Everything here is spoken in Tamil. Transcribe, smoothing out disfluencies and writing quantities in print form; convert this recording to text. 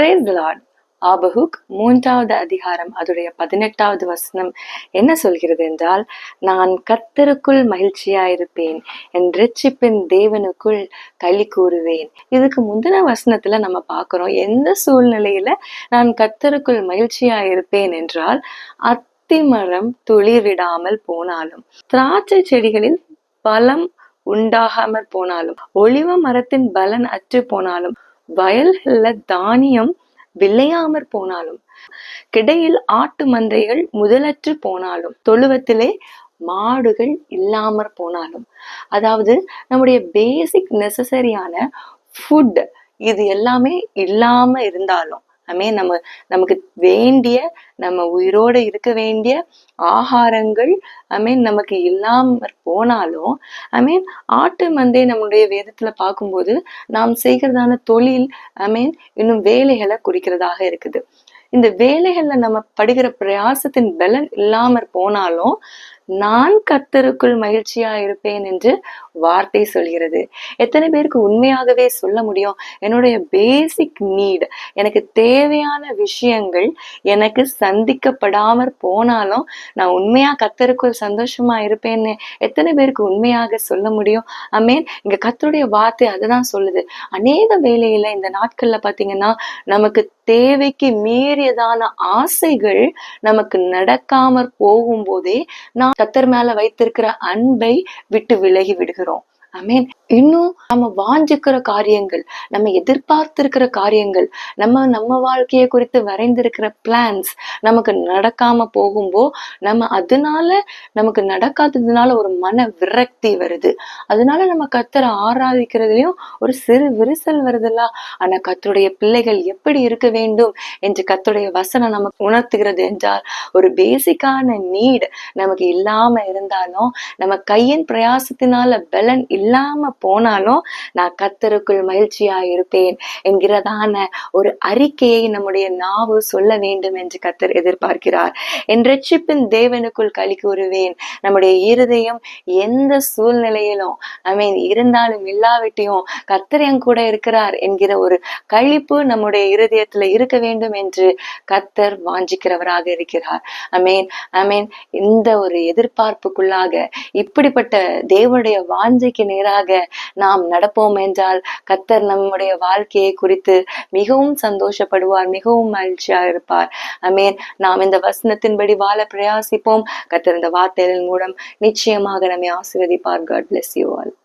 Praise the Lord. ஆபகுக் 3வது அதிகாரம் அதோடைய 18வது வசனம் என்ன சொல்கிறது என்றால், நான் கர்த்தருக்குள் மகிழ்ச்சியாயிருப்பேன், என் இரட்சிப்பின் தேவனுக்குள் களி கூறுவேன். இதுக்கு முந்தின வசனத்துல நம்ம பார்க்கிறோம், எந்த சூழ்நிலையில நான் கர்த்தருக்குள் மகிழ்ச்சியாயிருப்பேன் என்றால், அத்திமரம் துளிர்விடாமல் போனாலும், திராட்சை செடிகளில் பலம் உண்டாகாமற் போனாலும், ஒலிவ மரத்தின் பலன் அற்று போனாலும், வயல்கள்ல தானியம் விளையாமற் போனாலும், கிடையில் ஆட்டு மந்தைகள் முதலற்று போனாலும், தொழுவத்திலே மாடுகள் இல்லாமற் போனாலும், அதாவது நம்முடைய பேசிக் நெசசரியான ஃபுட் இது எல்லாமே இல்லாம இருந்தாலும், நமக்கு வேண்டிய, நம்ம உயிரோட இருக்க வேண்டிய ஆகாரங்கள் நமக்கு இல்லாம போனாலும், ஆட்டு மந்தை நம்முடைய வேதத்துல பார்க்கும்போது நாம் செய்கிறதான தொழில் இன்னும் வேலைகளை குறிக்கிறதாக இருக்குது. இந்த வேலைகள்ல நம்ம படுகிற பிரயாசத்தின் பலன் இல்லாமற் போனாலும், நான் கர்த்தருக்குள் மகிழ்ச்சியா இருப்பேன் என்று வார்த்தை சொல்கிறது. எத்தனை பேருக்கு உண்மையாகவே சொல்ல முடியும், என்னுடைய பேசிக் நீட், எனக்கு தேவையான விஷயங்கள் எனக்கு சந்திக்கப்படாமற் போனாலும் நான் உண்மையா கர்த்தருக்குள் சந்தோஷமா இருப்பேன்னு எத்தனை பேருக்கு உண்மையாக சொல்ல முடியும்? இங்க கர்த்தருடைய வார்த்தை அதுதான் சொல்லுது. அநேக வேளையில இந்த நாட்கள்ல பாத்தீங்கன்னா, நமக்கு தேவைக்கு மீறியதான ஆசைகள் நமக்கு நடக்காமற் போகும்போதே நாம் கர்த்தர் மேல வைத்திருக்கிற அன்பை விட்டு விலகி விடுகிறோம். இன்னும் நம்ம வாஞ்சிக்கிற காரியங்கள், நம்ம எதிர்பார்த்திருக்கிற காரியங்கள், நம்ம வாழ்க்கையை குறித்து வரைந்திருக்கிற பிளான்ஸ் நமக்கு நடக்காம போகும்போ அதனால நமக்கு நடக்காததுனால ஒரு மன விரக்தி வருது. அதனால நம்ம கர்த்தரை ஆராதிக்கிறதுலயும் ஒரு சிறு விரிசல் வருதுல்ல. ஆனா கர்த்தருடைய பிள்ளைகள் எப்படி இருக்க வேண்டும் என்று கர்த்தருடைய வசனம் நமக்கு உணர்த்துகிறது என்றால், ஒரு பேசிக்கான நீட் நமக்கு இல்லாம இருந்தாலும், நம்ம கையின் பிரயாசத்தினால பலன் இல்லாம போனாலும், நான் கர்த்தருக்குள் மகிழ்ச்சியா இருப்பேன் என்கிறதான ஒரு அறிக்கையை நம்முடைய நாவு சொல்ல வேண்டும் என்று கர்த்தர் எதிர்பார்க்கிறார். என் இரட்சிப்பின் தேவனுக்குள் களி கூறுவேன். நம்முடைய இருதயம் எந்த சூழ்நிலையிலும் இருந்தாலும் இல்லாவிட்டையும் கர்த்தர் என் கூட இருக்கிறார் என்கிற ஒரு களிப்பு நம்முடைய இருதயத்துல இருக்க வேண்டும் என்று கர்த்தர் வாஞ்சிக்கிறவராக இருக்கிறார். ஆமேன். இந்த ஒரு எதிர்பார்ப்புக்குள்ளாக, இப்படிப்பட்ட தேவனுடைய வாஞ்சைக்கு நேராக நாம் நடப்போம் என்றால், கர்த்தர் நம்முடைய வாழ்க்கையை குறித்து மிகவும் சந்தோஷப்படுவார், மிகவும் மகிழ்ச்சியா இருப்பார். நாம் இந்த வசனத்தின்படி வாழ பிரயாசிப்போம். கர்த்தர் இந்த வார்த்தைகளின் மூலம் நிச்சயமாக நம்மை ஆசீர்வதிப்பார். God bless you all.